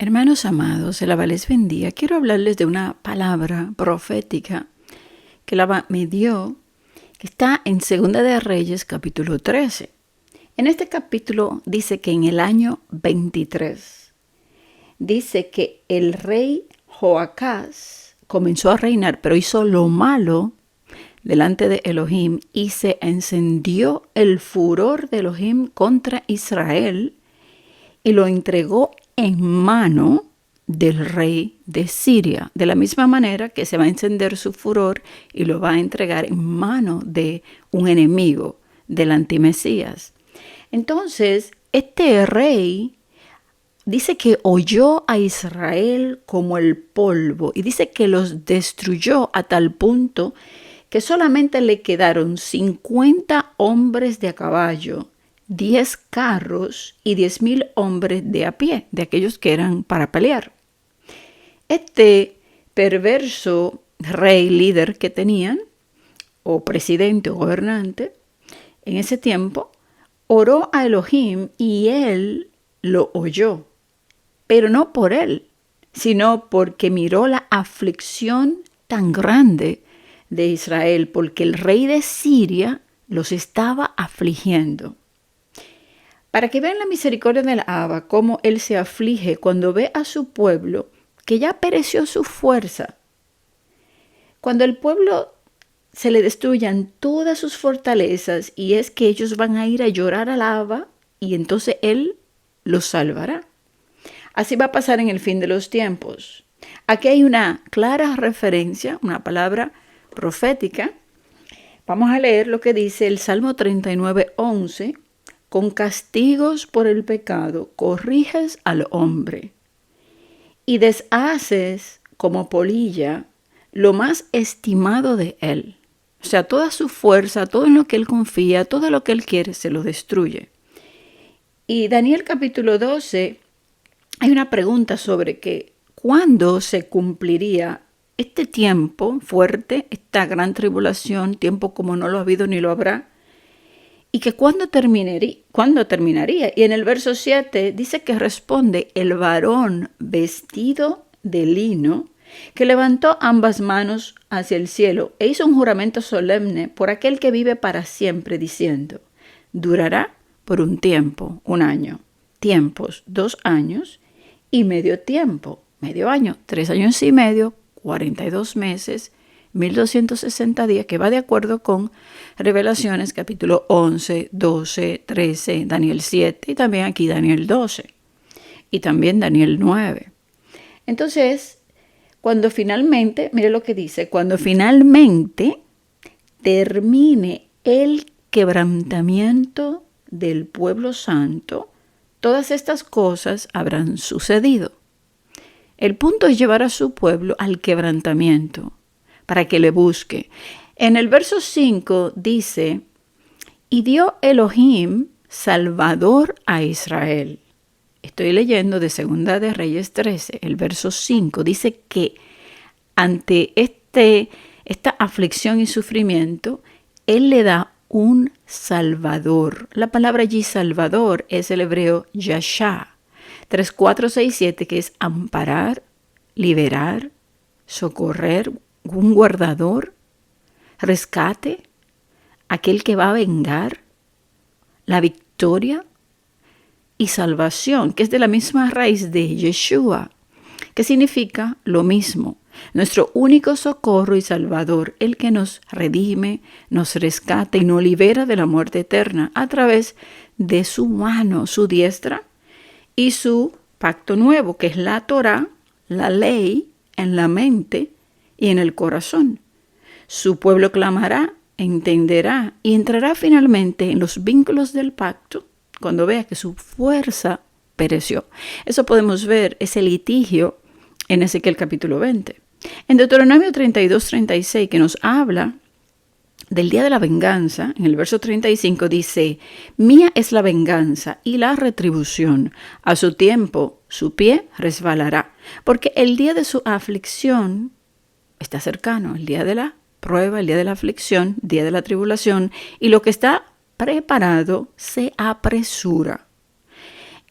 Hermanos amados, Jehová les bendiga. Quiero hablarles de una palabra profética que Jehová me dio, que está en Segunda de Reyes, capítulo 13. En este capítulo dice que en el año 23, dice que el rey Joacás comenzó a reinar, pero hizo lo malo delante de Elohim y se encendió el furor de Elohim contra Israel y lo entregó en mano del rey de Siria, de la misma manera que se va a encender su furor y lo va a entregar en mano de un enemigo, del antimesías. Entonces, este rey dice que oyó a Israel como el polvo y dice que los destruyó a tal punto que solamente le quedaron 50 hombres de a caballo, 10 carros y 10,000 hombres de a pie, de aquellos que eran para pelear. Este perverso rey líder que tenían, o presidente o gobernante, en ese tiempo, oró a Elohim y él lo oyó, pero no por él, sino porque miró la aflicción tan grande de Israel, porque el rey de Siria los estaba afligiendo. Para que vean la misericordia del Abba, cómo él se aflige cuando ve a su pueblo que ya pereció su fuerza. Cuando el pueblo se le destruyan todas sus fortalezas y es que ellos van a ir a llorar al Abba y entonces él los salvará. Así va a pasar en el fin de los tiempos. Aquí hay una clara referencia, una palabra profética. Vamos a leer lo que dice el Salmo 39:11. Con castigos por el pecado corriges al hombre y deshaces como polilla lo más estimado de él. O sea, toda su fuerza, todo en lo que él confía, todo lo que él quiere, se lo destruye. Y Daniel capítulo 12, hay una pregunta sobre que ¿cuándo se cumpliría este tiempo fuerte, esta gran tribulación, tiempo como no lo ha habido ni lo habrá? Y que ¿cuándo terminaría? Y en el verso 7 dice que responde el varón vestido de lino que levantó ambas manos hacia el cielo e hizo un juramento solemne por aquel que vive para siempre, diciendo, durará por un tiempo, 1 año, tiempos, 2 años y medio tiempo, medio año, 3 años y medio, 42 meses, 1260 días, que va de acuerdo con Revelaciones capítulo 11, 12, 13, Daniel 7 y también aquí Daniel 12 y también Daniel 9. Entonces, cuando finalmente, mire lo que dice, cuando finalmente termine el quebrantamiento del pueblo santo, todas estas cosas habrán sucedido. El punto es llevar a su pueblo al quebrantamiento, para que le busque. En el verso 5 dice, y dio Elohim salvador a Israel. Estoy leyendo de Segunda de Reyes 13, el verso 5. Dice que ante esta aflicción y sufrimiento, él le da un salvador. La palabra allí salvador es el hebreo yashá. 3, 4, 6, 7, que es amparar, liberar, socorrer, un guardador, rescate, aquel que va a vengar, la victoria y salvación, que es de la misma raíz de Yeshua, que significa lo mismo. Nuestro único socorro y salvador, el que nos redime, nos rescata y nos libera de la muerte eterna a través de su mano, su diestra y su pacto nuevo, que es la Torá, la ley en la mente y en el corazón. Su pueblo clamará, entenderá y entrará finalmente en los vínculos del pacto cuando vea que su fuerza pereció. Eso podemos ver, ese litigio en Ezequiel capítulo 20. En Deuteronomio 32, 36, que nos habla del día de la venganza, en el verso 35 dice, mía es la venganza y la retribución. A su tiempo su pie resbalará, porque el día de su aflicción está cercano, el día de la prueba, el día de la aflicción, el día de la tribulación, y lo que está preparado se apresura.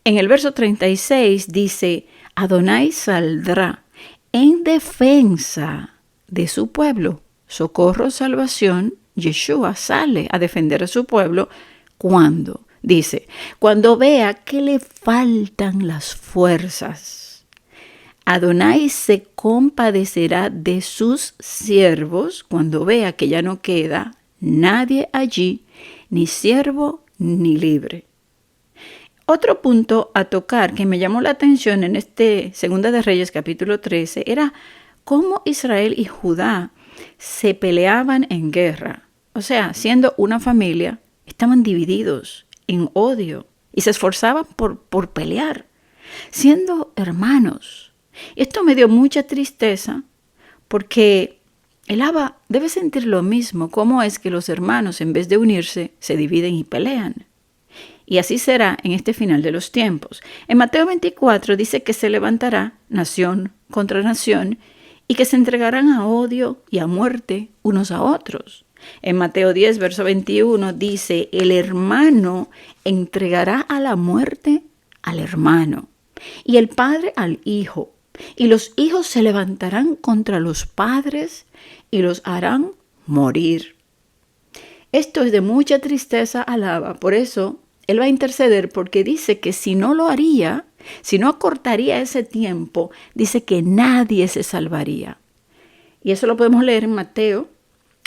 En el verso 36 dice, Adonai saldrá en defensa de su pueblo. Socorro, salvación, Yeshua sale a defender a su pueblo cuando, dice, cuando vea que le faltan las fuerzas. Adonai se compadecerá de sus siervos cuando vea que ya no queda nadie allí, ni siervo ni libre. Otro punto a tocar que me llamó la atención en Segunda de Reyes capítulo 13 era cómo Israel y Judá se peleaban en guerra. O sea, siendo una familia, estaban divididos en odio y se esforzaban por pelear, siendo hermanos. Esto me dio mucha tristeza porque el Abba debe sentir lo mismo, cómo es que los hermanos, en vez de unirse, se dividen y pelean. Y así será en este final de los tiempos. En Mateo 24 dice que se levantará nación contra nación y que se entregarán a odio y a muerte unos a otros. En Mateo 10, verso 21 dice, el hermano entregará a la muerte al hermano y el padre al hijo. Y los hijos se levantarán contra los padres y los harán morir. Esto es de mucha tristeza al Abba. Por eso Él va a interceder, porque dice que si no lo haría, si no acortaría ese tiempo, dice que nadie se salvaría. Y eso lo podemos leer en Mateo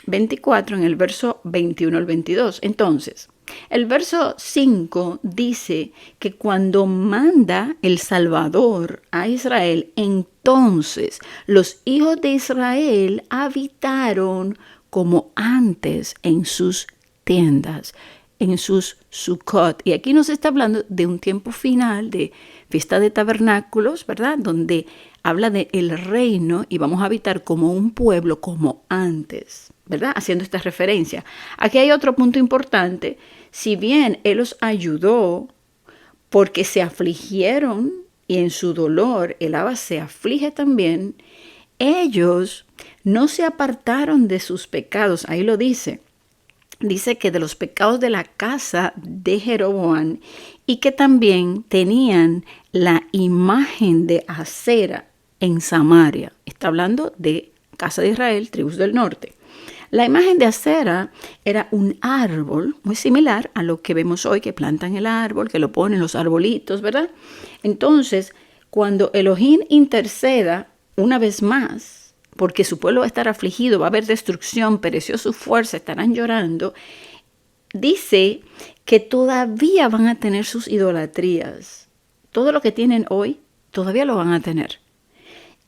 24, en el verso 21 al 22. Entonces, el verso 5 dice que cuando manda el Salvador a Israel, entonces los hijos de Israel habitaron como antes en sus tiendas, en sus Sukkot. Y aquí nos está hablando de un tiempo final, de fiesta de tabernáculos, ¿verdad? Donde habla de el reino y vamos a habitar como un pueblo, como antes, ¿verdad? Haciendo esta referencia. Aquí hay otro punto importante. Si bien Él los ayudó porque se afligieron y en su dolor el Abba se aflige también, ellos no se apartaron de sus pecados. Ahí lo dice. Dice que de los pecados de la casa de Jeroboam y que también tenían la imagen de Acera en Samaria. Está hablando de casa de Israel, tribus del norte. La imagen de Acera era un árbol muy similar a lo que vemos hoy, que plantan el árbol, que lo ponen los arbolitos, ¿verdad? Entonces, cuando Elohim interceda una vez más, porque su pueblo va a estar afligido, va a haber destrucción, pereció su fuerza, estarán llorando, dice que todavía van a tener sus idolatrías. Todo lo que tienen hoy, todavía lo van a tener.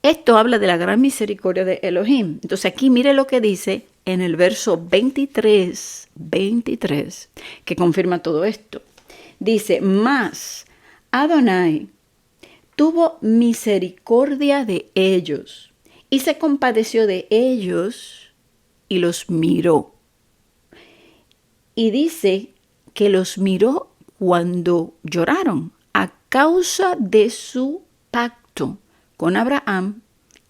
Esto habla de la gran misericordia de Elohim. Entonces aquí mire lo que dice en el verso 23, que confirma todo esto. Dice, mas Adonai tuvo misericordia de ellos y se compadeció de ellos y los miró. Y dice que los miró cuando lloraron a causa de su pacto con Abraham,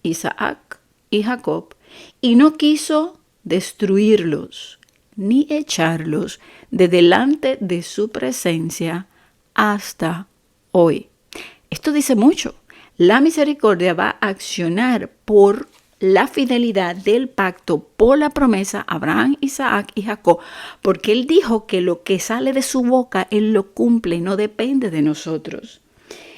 Isaac y Jacob, y no quiso destruirlos ni echarlos de delante de su presencia hasta hoy. Esto dice mucho. La misericordia va a accionar por la fidelidad del pacto, por la promesa Abraham, Isaac y Jacob, porque Él dijo que lo que sale de su boca, Él lo cumple, no depende de nosotros.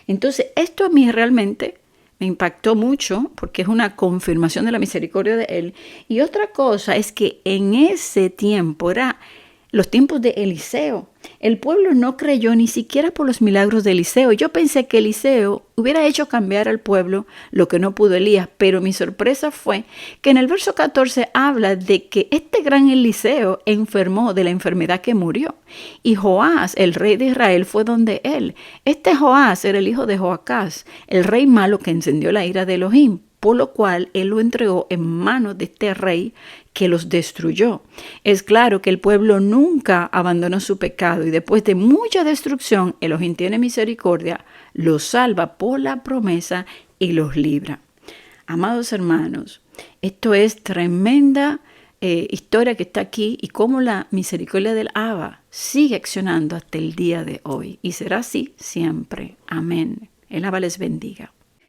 Entonces, esto a mí realmente me impactó mucho porque es una confirmación de la misericordia de Él. Y otra cosa es que en ese tiempo era los tiempos de Eliseo. El pueblo no creyó ni siquiera por los milagros de Eliseo. Yo pensé que Eliseo hubiera hecho cambiar al pueblo lo que no pudo Elías, pero mi sorpresa fue que en el verso 14 habla de que este gran Eliseo enfermó de la enfermedad que murió. Y Joás, el rey de Israel, fue donde él. Este Joás era el hijo de Joacás, el rey malo que encendió la ira de Elohim, por lo cual él lo entregó en manos de este rey que los destruyó. Es claro que el pueblo nunca abandonó su pecado y después de mucha destrucción, Elohim tiene misericordia, los salva por la promesa y los libra. Amados hermanos, esto es tremenda historia que está aquí y cómo la misericordia del Abba sigue accionando hasta el día de hoy y será así siempre. Amén. El Abba les bendiga.